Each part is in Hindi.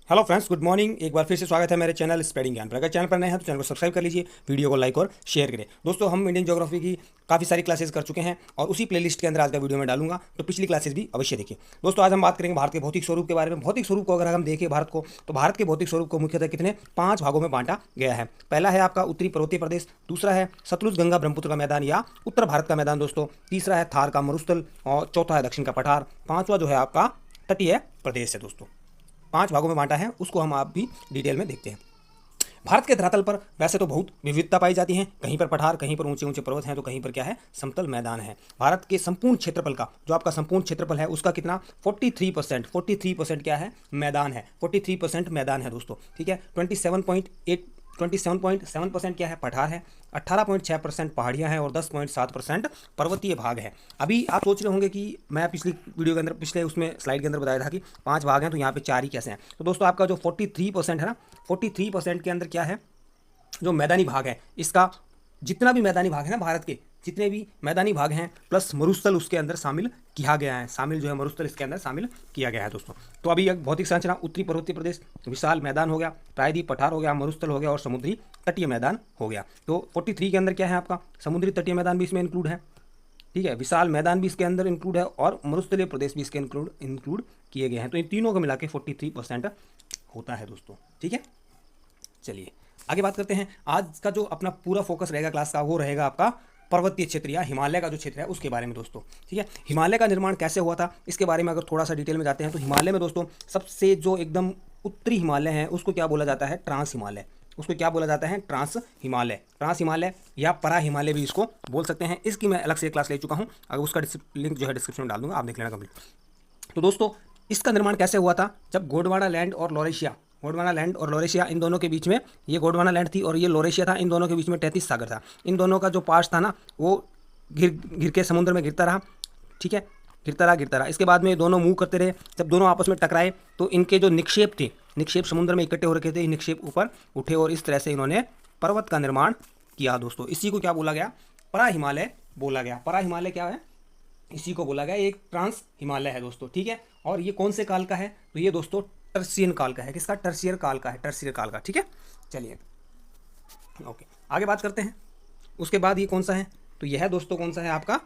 Hello friends, good morning. एक बार फिर से स्वागत है मेरे चैनल स्प्रेडिंग ज्ञान पर। अगर चैनल पर नए हैं तो चैनल को सब्सक्राइब कर लीजिए, वीडियो को लाइक और शेयर करें। दोस्तों, हम इंडियन ज्योग्राफी की काफ़ी सारी क्लासेस कर चुके हैं और उसी प्लेलिस्ट के अंदर आज का वीडियो में डालूंगा, तो पिछली क्लासेस भी अवश्य देखिए। दोस्तों, आज हम बात करेंगे भारत के भौतिक स्वरूप के बारे में। भौतिक स्वरूप को अगर हम देखें भारत को, तो भारत के भौतिक स्वरूप को मुख्यतः कितने 5 भागों में बांटा गया है। पहला है आपका उत्तरी पर्वतीय प्रदेश, दूसरा है सतलुज गंगा ब्रह्मपुत्र का मैदान या उत्तर भारत का मैदान दोस्तों, तीसरा है थार का मरुस्थल और चौथा है दक्षिण का पठार, पांचवा जो है आपका तटीय प्रदेश है दोस्तों। 5 भागों में बांटा है, उसको हम आप भी डिटेल में देखते हैं। भारत के धरातल पर वैसे तो बहुत विविधता पाई जाती है, कहीं पर पठार, कहीं पर ऊंचे ऊंचे पर्वत हैं, तो कहीं पर क्या है, समतल मैदान है। भारत के संपूर्ण क्षेत्रफल का जो आपका संपूर्ण क्षेत्रफल है उसका कितना 43% क्या है, मैदान है। 43% मैदान है दोस्तों, ठीक है। 27.7% क्या है, पठार है। 18.6% पहाड़ियाँ हैं और 10.7% पर्वतीय भाग है। अभी आप सोच रहे होंगे कि मैं पिछली वीडियो के अंदर, पिछले उसमें स्लाइड के अंदर बताया था कि 5 भाग हैं, तो यहाँ पे 4 ही कैसे हैं। तो दोस्तों, आपका जो 43% है ना, 43% के अंदर क्या है, जो मैदानी भाग है, इसका जितना भी मैदानी भाग है ना, भारत के जितने भी मैदानी भाग हैं प्लस मरुस्थल उसके अंदर शामिल किया गया है। शामिल जो है मरुस्थल इसके अंदर शामिल किया गया है दोस्तों। तो अभी एक भौतिक संरचना, उत्तरी पर्वतीय प्रदेश, विशाल मैदान हो गया, प्रायद्वीप पठार हो गया, मरुस्थल हो गया और समुद्री तटीय मैदान हो गया। तो 43 के अंदर क्या है आपका, समुद्री तटीय मैदान भी इसमें इंक्लूड है, ठीक है। विशाल मैदान भी इसके अंदर इंक्लूड है और मरुस्थलीय प्रदेश भी इसके इंक्लूड किए गए हैं। तो इन तीनों को मिला के 43% होता है दोस्तों, ठीक है। चलिए आगे बात करते हैं। आज का जो अपना पूरा फोकस रहेगा क्लास का, वो रहेगा आपका पर्वतीय क्षेत्र या हिमालय का जो क्षेत्र है उसके बारे में दोस्तों, ठीक है। हिमालय का निर्माण कैसे हुआ था इसके बारे में अगर थोड़ा सा डिटेल में जाते हैं, तो हिमालय में दोस्तों सबसे जो एकदम उत्तरी हिमालय है उसको क्या बोला जाता है, ट्रांस हिमालय। उसको क्या बोला जाता है, ट्रांस हिमालय। ट्रांस हिमालय या परा हिमालय भी इसको बोल सकते हैं। इसकी मैं अलग से क्लास ले चुका हूँ, अगर उसका लिंक जो है डिस्क्रिप्शन में डाल दूंगा, आप देख लेना कंप्लीट। तो दोस्तों, इसका निर्माण कैसे हुआ था, जब गोंडवाना लैंड और लोरेशिया इन दोनों के बीच में, ये गोंडवाना लैंड थी और ये लोरेशिया था, इन दोनों के बीच में 33 सागर था। इन दोनों का जो पार्ट था ना, वो घिर के समुद्र में गिरता रहा, ठीक है। गिरता रहा। इसके बाद में ये दोनों मूव करते रहे। जब दोनों आपस में टकराए तो इनके जो निक्षेप थे, निक्षेप समुद्र में इकट्ठे हो रखे थे, निक्षेप ऊपर उठे और इस तरह से इन्होंने पर्वत का निर्माण किया दोस्तों। इसी को क्या बोला गया, परा हिमालय बोला गया। परा हिमालय क्या है, इसी को बोला गया, एक ट्रांस हिमालय है दोस्तों, ठीक है। और ये कौन से काल का है, तो ये दोस्तों टर्सियन काल का है। किसका, टर्सियर काल का है, टर्सियर काल का, ठीक है। चलिए ओके, आगे बात करते हैं। उसके बाद ये कौन सा है, तो यह है दोस्तों कौन सा है आपका,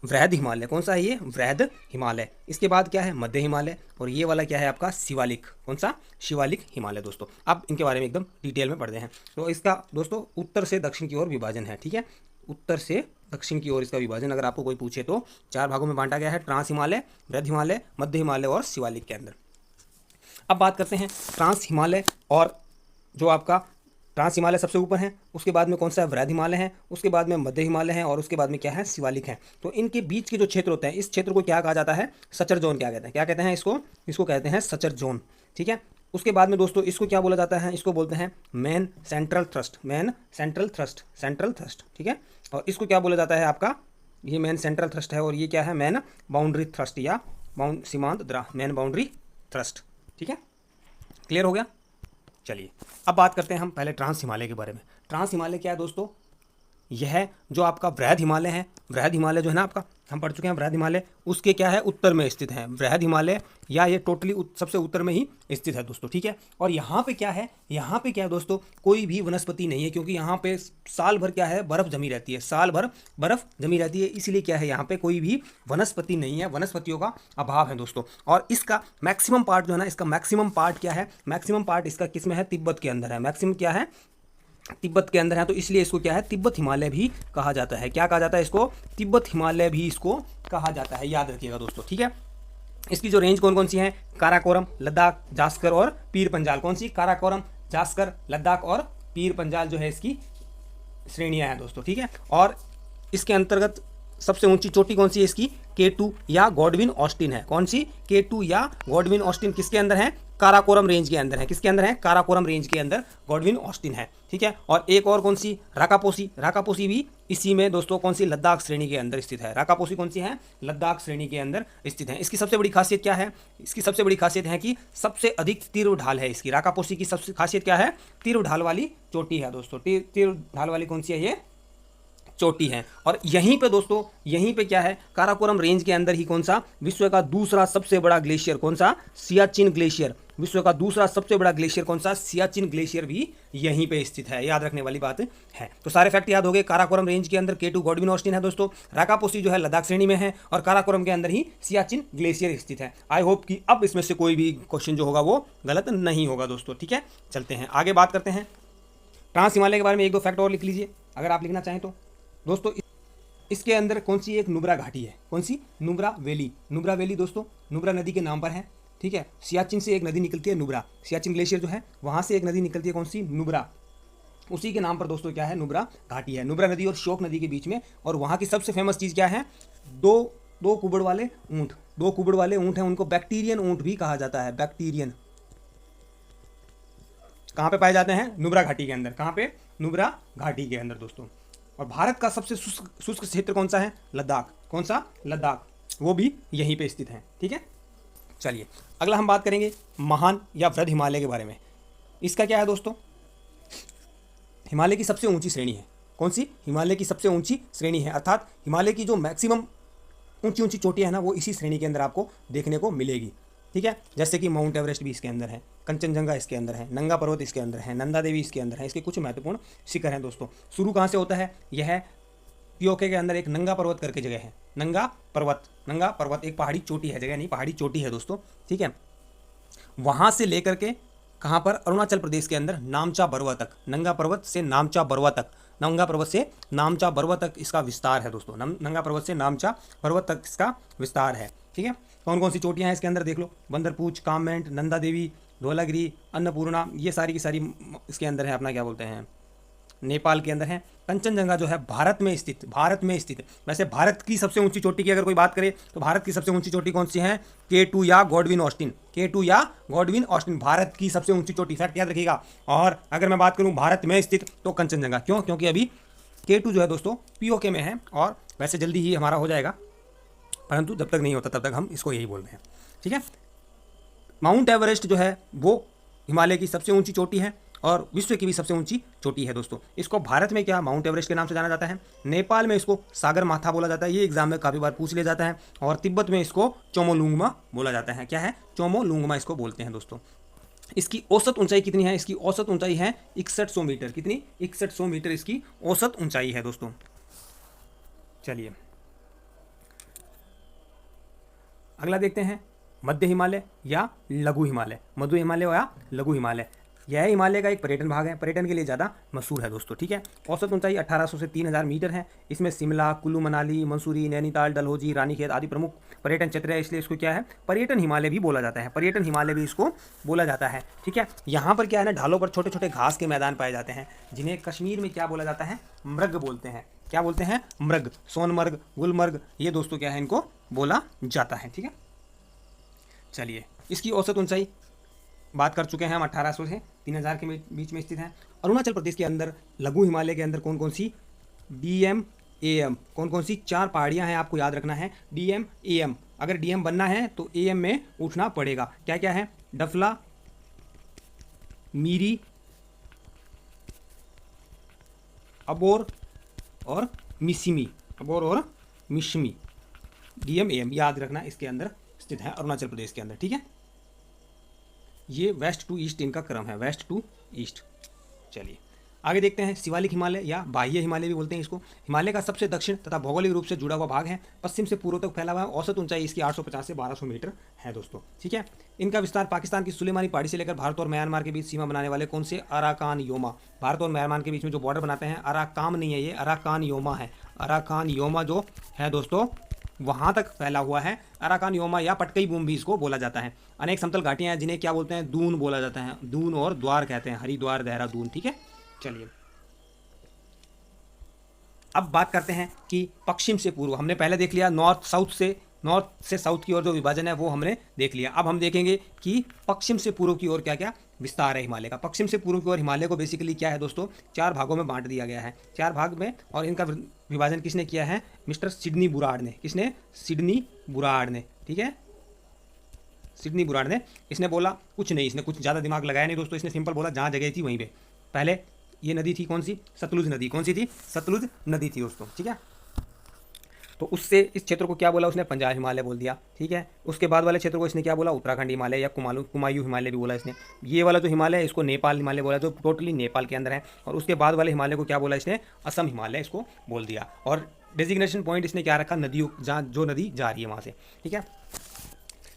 वृहद हिमालय। कौन सा है ये, वृहद हिमालय। इसके बाद क्या है, मध्य हिमालय, और ये वाला क्या है आपका, शिवालिक। कौन सा, शिवालिक हिमालय दोस्तों। अब इनके बारे में एकदम डिटेल में पढ़ते हैं। तो इसका दोस्तों उत्तर से दक्षिण की ओर विभाजन है, ठीक है। उत्तर से दक्षिण की ओर इसका विभाजन अगर आपको कोई पूछे तो 4 भागों में बांटा गया है, ट्रांस हिमालय, वृहद हिमालय, मध्य हिमालय और शिवालिक के अंदर। अब बात करते हैं ट्रांस हिमालय, और जो आपका ट्रांस हिमालय सबसे ऊपर है, उसके बाद में कौन सा है, वृहद हिमालय है, उसके बाद में मध्य हिमालय है और उसके बाद में क्या है, शिवालिक है। तो इनके बीच के जो क्षेत्र होते हैं, इस क्षेत्र को क्या कहा जाता है, सचर जोन। क्या कहते हैं इसको कहते हैं सचर जोन, ठीक है। उसके बाद में दोस्तों इसको क्या बोला जाता है, इसको बोलते हैं मेन सेंट्रल थ्रस्ट, ठीक है। और इसको क्या बोला जाता है आपका, ये मेन सेंट्रल थ्रस्ट है और ये क्या है, मेन बाउंड्री थ्रस्ट या सीमांत द्रा, मेन बाउंड्री थ्रस्ट, ठीक है। क्लियर हो गया। चलिए अब बात करते हैं हम पहले ट्रांस हिमालय के बारे में। ट्रांस हिमालय क्या है दोस्तों, यह जो आपका वृहद हिमालय है, वृहद हिमालय जो है ना आपका, हम पढ़ चुके हैं वृहद हिमालय, उसके क्या है, उत्तर में स्थित है वृहद हिमालय, या ये टोटली सबसे उत्तर में ही स्थित है दोस्तों, ठीक है। और यहाँ पे क्या है, दोस्तों कोई भी वनस्पति नहीं है, क्योंकि यहाँ पे साल भर क्या है, बर्फ जमी रहती है, साल भर बर्फ जमी रहती है, इसलिए क्या है, यहाँ पे कोई भी वनस्पति नहीं है, वनस्पतियों का अभाव है दोस्तों। और इसका मैक्सिमम पार्ट जो है ना, इसका मैक्सिमम पार्ट क्या है, मैक्सिमम पार्ट इसका किस में है, तिब्बत के अंदर है। मैक्सिमम क्या है, तिब्बत के अंदर है, तो इसलिए इसको क्या है, तिब्बत हिमालय भी कहा जाता है। क्या कहा जाता है इसको, तिब्बत हिमालय भी इसको कहा जाता है, याद रखिएगा दोस्तों, ठीक है। इसकी जो रेंज कौन कौन सी है, काराकोरम, लद्दाख, जास्कर और पीर पंजाल। कौन सी, काराकोरम, जास्कर, लद्दाख और पीर पंजाल जो है इसकी श्रेणियां हैं दोस्तों, ठीक है। और इसके अंतर्गत सबसे ऊंची चोटी कौन सी है इसकी, K2 या गॉडविन ऑस्टिन है। कौन सी, K2 या गॉडविन ऑस्टिन किसके अंदर है, काराकोरम रेंज के अंदर है। किसके अंदर है, काराकोरम रेंज के अंदर गॉडविन ऑस्टिन है, ठीक है। और एक और कौन सी, राकापोसी भी इसी में दोस्तों कौन सी, लद्दाख श्रेणी के अंदर स्थित है। राकापोसी कौन सी है, लद्दाख श्रेणी के अंदर स्थित है। इसकी सबसे बड़ी खासियत क्या है, इसकी सबसे बड़ी खासियत है कि सबसे अधिक तीव्र ढाल है इसकी। राकापोसी की सबसे खासियत क्या है, तीव्र ढाल वाली चोटी है दोस्तों। तीव्र ढाल वाली कौन सी है ये, चोटी है। और यहीं पे दोस्तों, यहीं पे क्या है, काराकोरम रेंज के अंदर ही कौन सा विश्व का दूसरा सबसे बड़ा ग्लेशियर, कौन सा, सियाचिन ग्लेशियर। विश्व का दूसरा सबसे बड़ा ग्लेशियर कौन सा, सियाचिन ग्लेशियर भी यहीं पे स्थित है, याद रखने वाली बात है। तो सारे फैक्ट याद हो गए। काराकोरम रेंज के अंदर K2 गॉडविन ऑस्टिन है दोस्तों, राकापोसी जो है लद्दाख श्रेणी में है, और काराकोरम के अंदर ही सियाचिन ग्लेशियर स्थित है। आई होप कि अब इसमें से कोई भी क्वेश्चन जो होगा वो गलत नहीं होगा दोस्तों, ठीक है। चलते हैं आगे, बात करते हैं ट्रांस हिमालय के बारे में। एक दो फैक्ट और लिख लीजिए अगर आप लिखना चाहें तो। दोस्तों इसके अंदर कौन सी एक नुब्रा घाटी है, कौन सी, नुब्रा वैली। नुब्रा वैली दोस्तों नुब्रा नदी के नाम पर है, ठीक है। सियाचिन से एक नदी निकलती है नुब्रा, सियाचिन ग्लेशियर जो है वहाँ से एक नदी निकलती है, कौन सी, नुब्रा। उसी के नाम पर दोस्तों क्या है, नुब्रा घाटी है। नुब्रा नदी और श्योक नदी के बीच में। और वहाँ की सबसे फेमस चीज़ क्या है, दो कुबड़ वाले ऊँट, दो कुबड़ वाले ऊँट हैं, उनको बैक्टीरियन ऊँट भी कहा जाता है। बैक्टीरियन कहाँ पे पाए जाते हैं, नुब्रा घाटी के अंदर। कहाँ पे, नुब्रा घाटी के अंदर दोस्तों। और भारत का सबसे शुष्क क्षेत्र कौन सा है, लद्दाख। कौन सा, लद्दाख, वो भी यहीं पे स्थित है, ठीक है। चलिए अगला हम बात करेंगे महान या वृद्ध हिमालय के बारे में। इसका क्या है दोस्तों, हिमालय की सबसे ऊंची श्रेणी है, कौन सी, हिमालय की सबसे ऊंची श्रेणी है। अर्थात हिमालय की जो मैक्सिमम ऊंची ऊंची चोटियाँ है ना, वो इसी श्रेणी के अंदर आपको देखने को मिलेगी, ठीक है। जैसे कि माउंट एवरेस्ट भी इसके अंदर है, कंचनजंगा इसके अंदर है, नंगा पर्वत इसके अंदर है, नंदा देवी इसके अंदर है। इसके कुछ महत्वपूर्ण शिखर हैं दोस्तों। शुरू कहाँ से होता है, यह पीओके के अंदर एक नंगा पर्वत करके जगह है, नंगा पर्वत एक पहाड़ी चोटी है, जगह नहीं, पहाड़ी चोटी है दोस्तों, ठीक है। वहाँ से लेकर के कहाँ पर, अरुणाचल प्रदेश के अंदर नामचा बरवा तक, नंगा पर्वत से नामचा बरवा तक, नंगा पर्वत से नामचा बरवा तक इसका विस्तार है दोस्तों। नंगा पर्वत से नामचा पर्वत तक इसका विस्तार है, ठीक है। कौन कौन सी चोटियाँ हैं इसके अंदर देख लो, बंदरपूछ, कामेंट, नंदा देवी, धौलागिरी, अन्नपूर्णा, ये सारी की सारी इसके अंदर है, अपना क्या बोलते हैं, नेपाल के अंदर है। कंचनजंगा जो है भारत में स्थित। वैसे भारत की सबसे ऊंची चोटी की अगर कोई बात करे तो भारत की सबसे ऊंची चोटी कौन सी है, K2 या गॉडविन ऑस्टिन, भारत की सबसे ऊंची चोटी, फैक्ट याद रखिएगा। और अगर मैं बात करूं भारत में स्थित तो कंचनजंगा, क्यों, क्योंकि अभी K2 जो है दोस्तों पीओके में है, और वैसे जल्दी ही हमारा हो जाएगा, परंतु जब तक नहीं होता तब तक हम इसको यही बोल रहे हैं, ठीक है। माउंट एवरेस्ट जो है वो हिमालय की सबसे ऊंची चोटी है और विश्व की भी सबसे ऊंची चोटी है दोस्तों। इसको भारत में क्या माउंट एवरेस्ट के नाम से जाना जाता है, नेपाल में इसको सागर माथा बोला जाता है, ये एग्जाम में काफ़ी बार पूछ लिया जाता है, और तिब्बत में इसको चोमोलुंगमा बोला जाता है। क्या है, चोमोलुंगमा इसको बोलते हैं दोस्तों। इसकी औसत ऊंचाई कितनी है, इसकी औसत ऊंचाई है 6100 मीटर, कितनी, 6100 मीटर इसकी औसत ऊंचाई है दोस्तों। चलिए अगला देखते हैं, मध्य हिमालय या लघु हिमालय, मध्य हिमालय या लघु हिमालय। यह हिमालय का एक पर्यटन भाग है, पर्यटन के लिए ज़्यादा मशहूर है दोस्तों, ठीक है। औसत ऊंचाई 1800 से 3000 मीटर है। इसमें शिमला, कुल्लू मनाली, मंसूरी, नैनीताल, डलहौजी, रानीखेत आदि प्रमुख पर्यटन क्षेत्र है, इसलिए इसको क्या है, पर्यटन हिमालय भी बोला जाता है, पर्यटन हिमालय भी इसको बोला जाता है, ठीक है। यहाँ पर क्या है ना, ढालों पर छोटे छोटे घास के मैदान पाए जाते हैं, जिन्हें कश्मीर में क्या बोला जाता है, मृग बोलते हैं। क्या बोलते हैं, मृग, सोनमर्ग, गुलमर्ग, ये दोस्तों क्या है, इनको बोला जाता है, ठीक है। चलिए इसकी औसत ऊंचाई बात कर चुके हैं हम, 1800 से 3000 के बीच में स्थित है। अरुणाचल प्रदेश के अंदर लघु हिमालय के अंदर कौन कौन सी, DM AM, कौन कौन सी 4 पहाड़ियां हैं, आपको याद रखना है, DM AM। अगर DM बनना है तो AM में उठना पड़ेगा। क्या क्या है, डफला, मीरी, अबोर और मिसिमी, अबोर और मिशमी, DM AM याद रखना, इसके अंदर स्थित है अरुणाचल प्रदेश के अंदर, ठीक है। ये वेस्ट टू ईस्ट इनका क्रम है, वेस्ट टू ईस्ट। चलिए आगे देखते हैं, शिवालिक हिमालय या बाह्य हिमालय भी बोलते हैं इसको। हिमालय का सबसे दक्षिण तथा भौगोलिक रूप से जुड़ा हुआ भाग है, पश्चिम से पूर्व तक फैला हुआ है। औसत ऊंचाई इसकी 850 से 1200 मीटर है दोस्तों, ठीक है। इनका विस्तार पाकिस्तान की सुलेमानी पहाड़ी से लेकर भारत और म्यांमार के बीच सीमा बनाने वाले कौन से, अराकान योमा, भारत और म्यांमार के बीच में जो बॉर्डर बनाते हैं, अराकाम नहीं है ये, अराकान योमा है। अराकान योमा जो है दोस्तों वहाँ तक फैला हुआ है। अराकान योमा या पटकई बूम भी इसको बोला जाता है। अनेक समतल घाटियाँ हैं जिन्हें क्या बोलते हैं, दून बोला जाता है, दून और द्वार कहते हैं, हरिद्वार, देहरादून, ठीक है। चलिए अब बात करते हैं कि पश्चिम से पूर्व, हमने पहले देख लिया नॉर्थ से साउथ की ओर जो विभाजन है वो हमने देख लिया। अब हम देखेंगे कि पश्चिम से पूर्व की ओर क्या क्या विस्तार है हिमालय का। पश्चिम से पूर्व की ओर हिमालय को बेसिकली क्या है दोस्तों, 4 भागों में बांट दिया गया है, 4 भाग में। और इनका विभाजन किसने किया है, मिस्टर सिडनी बुराड़ ने। किसने, सिडनी बुराड़ ने, ठीक है, सिडनी बुराड़ ने। इसने बोला कुछ नहीं, इसने कुछ ज़्यादा दिमाग लगाया नहीं दोस्तों, इसने सिंपल बोला जहाँ जगह थी वहीं पे। पहले ये नदी थी कौन सी, सतलुज नदी। कौन सी थी, सतलुज नदी थी दोस्तों, ठीक है। तो उससे इस क्षेत्र को क्या बोला उसने, पंजाब हिमालय बोल दिया, ठीक है। उसके बाद वाले क्षेत्र को इसने क्या बोला, उत्तराखंड हिमालय या कुमायूं हिमालय भी बोला इसने। ये वाला जो हिमालय है इसको नेपाल हिमालय बोला, जो टोटली नेपाल के अंदर है। और उसके बाद वाले हिमालय को क्या बोला इसने, असम हिमालय इसको बोल दिया। और डेजिग्नेशन पॉइंट इसने क्या रखा, नदियों जहाँ जो नदी जा रही है वहाँ से, ठीक है।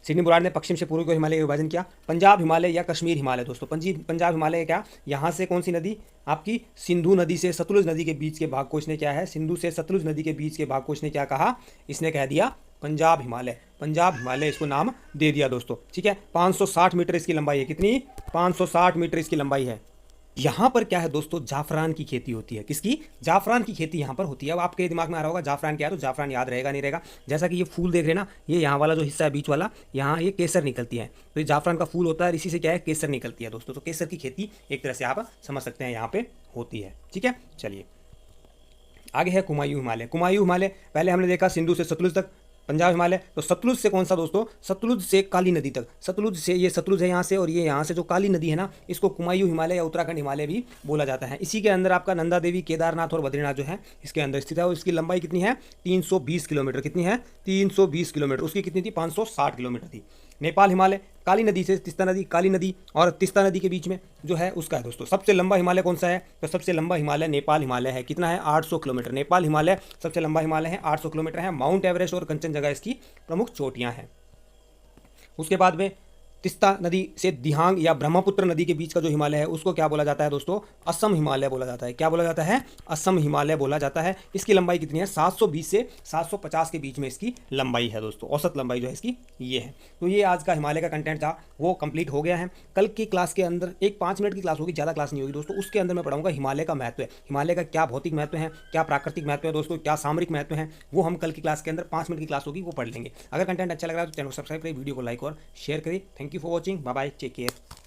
सिडनी बुराड़ ने पश्चिम से पूर्व को हिमालय का विभाजन किया। पंजाब हिमालय या कश्मीर हिमालय दोस्तों, पंजाब हिमालय क्या, यहाँ से कौन सी नदी आपकी, सिंधु नदी से सतलुज नदी के बीच के भाग को इसने क्या है, सिंधु से सतलुज नदी के बीच के भाग को इसने क्या कहा, इसने कह दिया पंजाब हिमालय। पंजाब हिमालय इसको नाम दे दिया दोस्तों, ठीक है। 560 मीटर इसकी लंबाई है, कितनी, 560 मीटर इसकी लंबाई है। यहाँ पर क्या है दोस्तों, जाफरान की खेती होती है। किसकी, जाफरान की खेती यहाँ पर होती है। अब आपके दिमाग में आ रहा होगा जाफरान क्या है, तो जाफरान याद रहेगा नहीं रहेगा। जैसा कि ये फूल देख रहे हैं ना, ये यहाँ वाला जो हिस्सा है बीच वाला, यहाँ ये केसर निकलती है, तो ये जाफरान का फूल होता है, इसी से क्या है, केसर निकलती है दोस्तों। तो केसर की खेती एक तरह से आप समझ सकते हैं यहाँ पे होती है, ठीक है। चलिए आगे है कुमायूं हिमालय। कुमायूं हिमालय पहले हमने देखा सिंधु से सतलुज तक, पंजाब हिमालय। तो सतलुज से कौन सा दोस्तों, सतलुज से काली नदी तक, सतलुज से, ये सतलुज है यहाँ से, और ये यहाँ से जो काली नदी है ना, इसको कुमायूं हिमालय या उत्तराखंड हिमालय भी बोला जाता है। इसी के अंदर आपका नंदा देवी, केदारनाथ और बद्रीनाथ जो है इसके अंदर स्थित है। और इसकी लंबाई कितनी है, 320 किलोमीटर। कितनी है, 320 किलोमीटर। उसकी कितनी थी, 560 किलोमीटर थी। नेपाल हिमालय, काली नदी से तीस्ता नदी, काली नदी और तीस्ता नदी के बीच में जो है उसका है दोस्तों। सबसे लंबा हिमालय कौन सा है, तो सबसे लंबा हिमालय नेपाल हिमालय है। कितना है, 800 किलोमीटर। नेपाल हिमालय सबसे लंबा हिमालय है, 800 किलोमीटर है। माउंट एवरेस्ट और कंचनजंगा इसकी प्रमुख चोटियां हैं। उसके बाद में तीस्ता नदी से दिहांग या ब्रह्मपुत्र नदी के बीच का जो हिमालय है उसको क्या बोला जाता है दोस्तों, असम हिमालय बोला जाता है। क्या बोला जाता है, असम हिमालय बोला जाता है। इसकी लंबाई कितनी है, 720 से 750 के बीच में इसकी लंबाई है दोस्तों। औसत लंबाई जो है इसकी ये है। तो ये आज का हिमालय का कंटेंट था, वो कंप्लीट हो गया है। कल की क्लास के अंदर एक 5 मिनट की क्लास होगी, ज़्यादा क्लास नहीं होगी दोस्तों। उसके अंदर मैं पढ़ाऊंगा हिमालय का महत्व है, हिमालय का क्या भौतिक महत्व है, क्या प्राकृतिक महत्व है दोस्तों, क्या सामरिक महत्व है, वो हम कल की क्लास के अंदर 5 मिनट की क्लास होगी वो पढ़ लेंगे। अगर कंटेंट अच्छा लग रहा है तो चैनल को सब्सक्राइब करें, वीडियो को लाइक और शेयर करें। Thank you for watching, bye bye, take care.